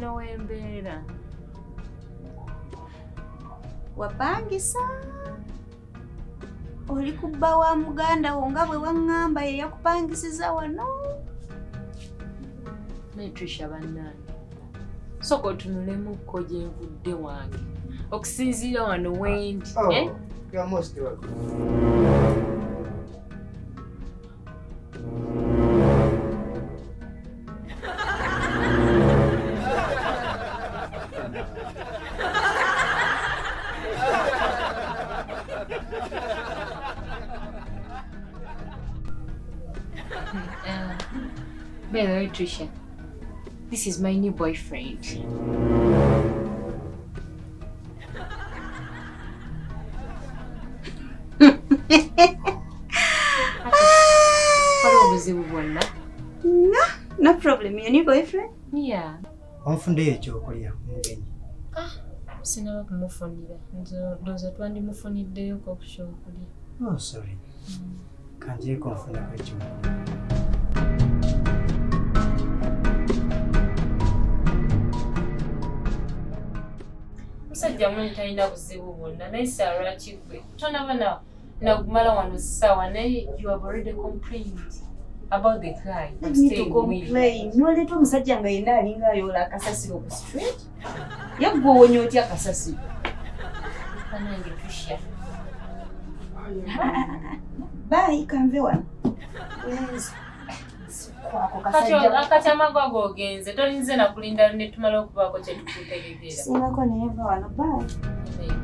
wano wembeera. Wapangisa? Oli kubba wa muganda wo nga bwe waŋŋamba ye yakupangisiza wano? Trisha bannange. Sooka otunulemu gye nvudde wange. Okusinziira wano wendi. You are most welcome. By the way, Trisha, this is my new boyfriend. No problem. Your new boyfriend? Yeah. Onfunde ekyokulya mugenyi. Sinaba kumufunira. Ndoza twandimufuniddeyo ko kushokulya. Oh, sorry. Kanjye ko nfuna ko ekyokulya. Omusajja mulina talina buzibu bwonna naye Sarah kigwe. Tonaba nagumala wano ssaawa naye you have already complained about the guy. Let me to complain. Noleta omusajja nga yenna alinga ayoola Kasàsiro ku street. Yaggwe owonya otya Kasàsiro? Banange Trisha. Bye, kanve wano. Akati amago agogenze tolinze nakulinda ne tumala okubaako kye tukutegeera. Singako naye va wano. Bye.